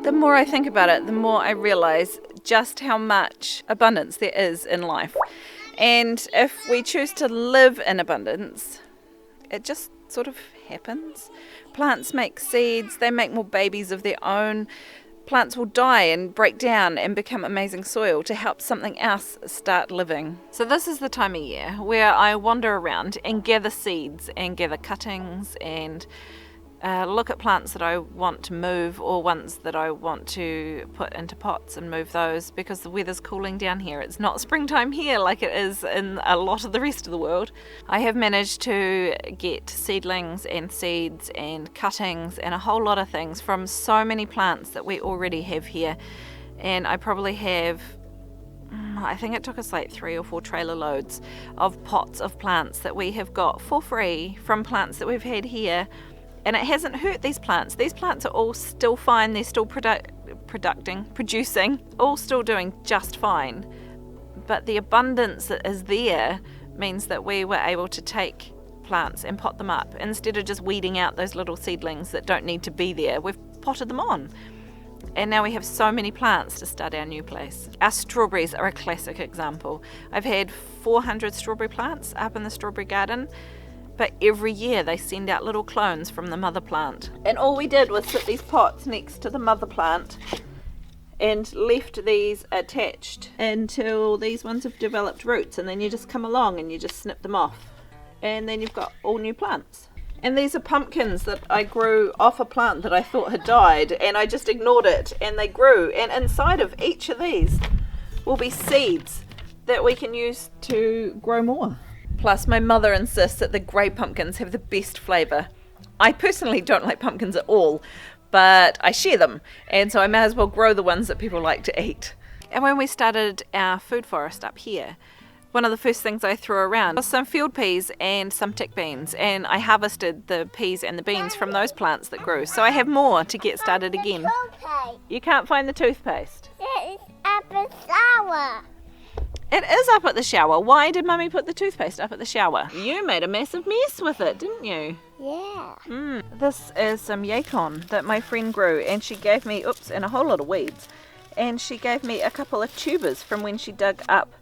The more I think about it, the more I realise just how much abundance there is in life. And if we choose to live in abundance, it just sort of happens. Plants make seeds, they make more babies of their own. Plants will die and break down and become amazing soil to help something else start living. So this is the time of year where I wander around and gather seeds and gather cuttings and look at plants that I want to move or ones that I want to put into pots and move those because the weather's cooling down here. It's not springtime here like it is in a lot of the rest of the world. I have managed to get seedlings and seeds and cuttings and a whole lot of things from so many plants that we already have here, and I probably have, I think it took us like 3 or 4 trailer loads of pots of plants that we have got for free from plants that we've had here. And it hasn't hurt these plants. These plants are all still fine. They're still producing, all still doing just fine. But the abundance that is there means that we were able to take plants and pot them up. Instead of just weeding out those little seedlings that don't need to be there, we've potted them on. And now we have so many plants to start our new place. Our strawberries are a classic example. I've had 400 strawberry plants up in the strawberry garden. But every year they send out little clones from the mother plant. And all we did was put these pots next to the mother plant and left these attached until these ones have developed roots, and then you just come along and you just snip them off. And then you've got all new plants. And these are pumpkins that I grew off a plant that I thought had died, and I just ignored it, and they grew. And inside of each of these will be seeds that we can use to grow more. Plus, my mother insists that the grey pumpkins have the best flavour. I personally don't like pumpkins at all, but I share them, and so I may as well grow the ones that people like to eat. And when we started our food forest up here, one of the first things I threw around was some field peas and some tick beans, and I harvested the peas and the beans from those plants that grew, so I have more to get started again. You can't find the toothpaste? It's up the shower. It is up at the shower. Why did Mummy put the toothpaste up at the shower? You made a massive mess with it, didn't you? Yeah. This is some yacon that my friend grew, and she gave me, and a whole lot of weeds. And she gave me a couple of tubers from when she dug up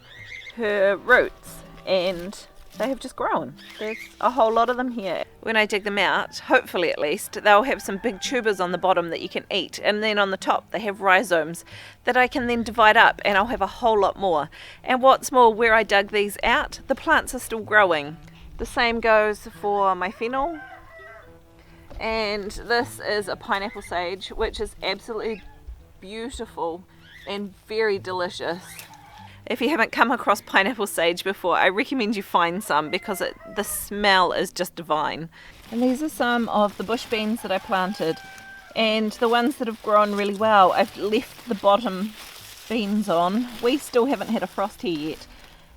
her roots, and they have just grown. There's a whole lot of them here. When I dig them out, hopefully at least, they'll have some big tubers on the bottom that you can eat, and then on the top they have rhizomes that I can then divide up, and I'll have a whole lot more. And what's more, where I dug these out, the plants are still growing. The same goes for my fennel. And this is a pineapple sage, which is absolutely beautiful and very delicious. If you haven't come across pineapple sage before, I recommend you find some because the smell is just divine. And these are some of the bush beans that I planted, and the ones that have grown really well, I've left the bottom beans on. We still haven't had a frost here yet,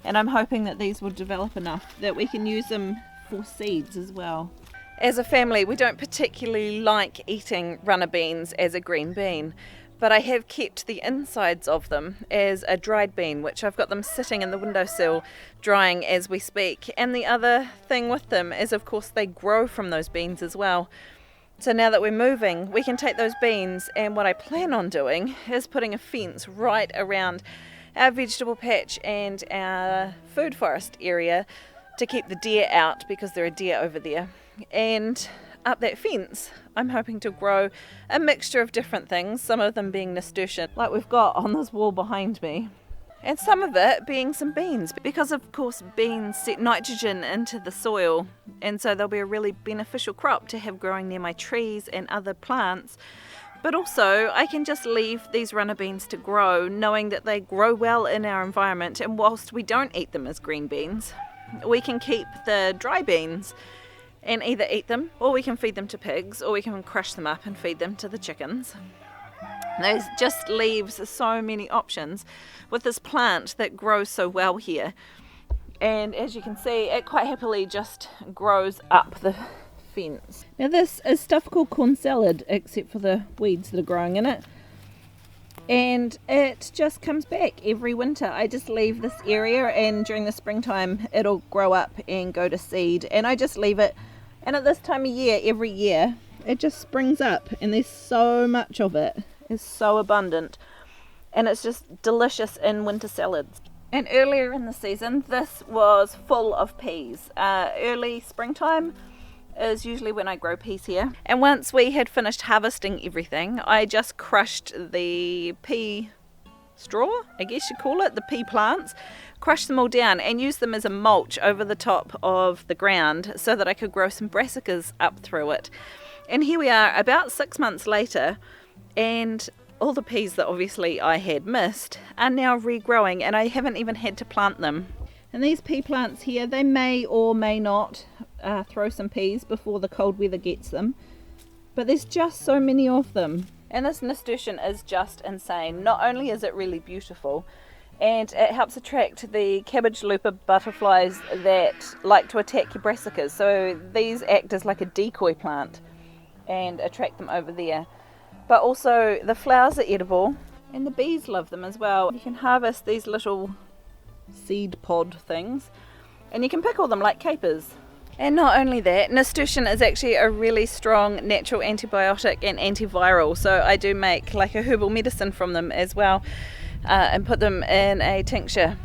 and I'm hoping that these will develop enough that we can use them for seeds as well. As a family, we don't particularly like eating runner beans as a green bean, but I have kept the insides of them as a dried bean, which I've got them sitting in the windowsill drying as we speak. And the other thing with them is, of course, they grow from those beans as well. So now that we're moving, we can take those beans, and what I plan on doing is putting a fence right around our vegetable patch and our food forest area to keep the deer out, because there are deer over there. And up that fence, I'm hoping to grow a mixture of different things, some of them being nasturtium, like we've got on this wall behind me, and some of it being some beans, because of course beans set nitrogen into the soil, and so they'll be a really beneficial crop to have growing near my trees and other plants. But also I can just leave these runner beans to grow, knowing that they grow well in our environment, and whilst we don't eat them as green beans, we can keep the dry beans and either eat them, or we can feed them to pigs, or we can crush them up and feed them to the chickens. Those just leaves so many options with this plant that grows so well here. And as you can see, it quite happily just grows up the fence. Now this is stuff called corn salad, except for the weeds that are growing in it. And it just comes back every winter. I just leave this area, and during the springtime it'll grow up and go to seed, and I just leave it. And at this time of year, every year, it just springs up, and there's so much of it. is so abundant, and it's just delicious in winter salads. And earlier in the season, this was full of peas. Early springtime is usually when I grow peas here. And once we had finished harvesting everything, I just crushed the pea straw, I guess you call it, the pea plants, crushed them all down and used them as a mulch over the top of the ground so that I could grow some brassicas up through it. And here we are about 6 months later, and all the peas that obviously I had missed are now regrowing, and I haven't even had to plant them. And these pea plants here, they may or may not throw some peas before the cold weather gets them, but there's just so many of them. And this nasturtium is just insane. Not only is it really beautiful, and it helps attract the cabbage looper butterflies that like to attack your brassicas. So these act as like a decoy plant and attract them over there. But also the flowers are edible, and the bees love them as well. You can harvest these little seed pod things, and you can pickle them like capers. And not only that, nasturtium is actually a really strong natural antibiotic and antiviral, so I do make like a herbal medicine from them as well, and put them in a tincture.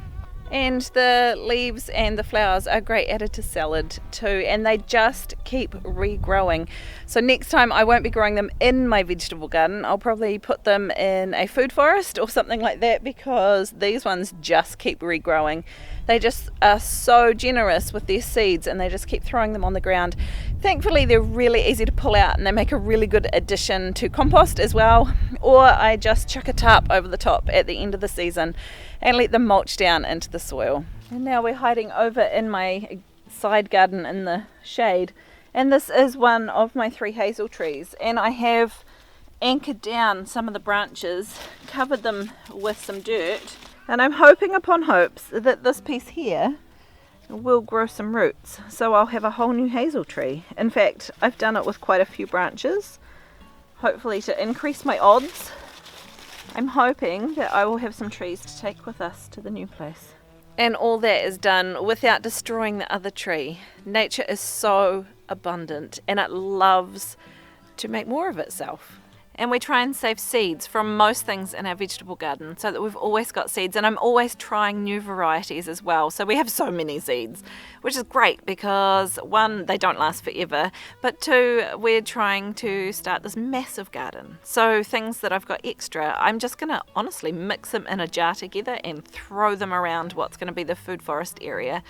And the leaves and the flowers are great added to salad too, and they just keep regrowing. So next time I won't be growing them in my vegetable garden. I'll probably put them in a food forest or something like that, because these ones just keep regrowing. They just are so generous with their seeds, and they just keep throwing them on the ground. Thankfully they're really easy to pull out, and they make a really good addition to compost as well. Or I just chuck a tarp over the top at the end of the season and let them mulch down into the soil. And now we're hiding over in my side garden in the shade, and this is one of my 3 hazel trees, and I have anchored down some of the branches, covered them with some dirt, and I'm hoping upon hopes that this piece here will grow some roots, so I'll have a whole new hazel tree. In fact, I've done it with quite a few branches, hopefully to increase my odds. I'm hoping that I will have some trees to take with us to the new place. And all that is done without destroying the other tree. Nature is so abundant, and it loves to make more of itself. And we try and save seeds from most things in our vegetable garden so that we've always got seeds, and I'm always trying new varieties as well. So we have so many seeds, which is great because 1, they don't last forever, but 2, we're trying to start this massive garden. So things that I've got extra, I'm just going to honestly mix them in a jar together and throw them around what's going to be the food forest area,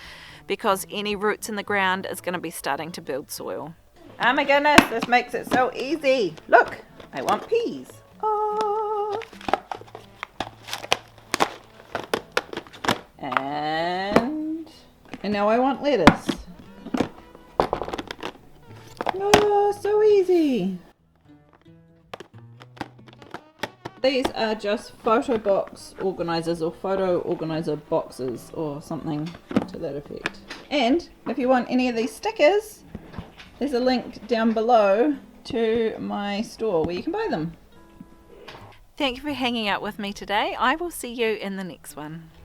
because any roots in the ground is going to be starting to build soil. Oh my goodness, this makes it so easy. Look, I want peas. Oh. And now I want lettuce. Oh, so easy. These are just photo box organizers, or photo organizer boxes, or something to that effect. And if you want any of these stickers, there's a link down below to my store where you can buy them. Thank you for hanging out with me today. I will see you in the next one.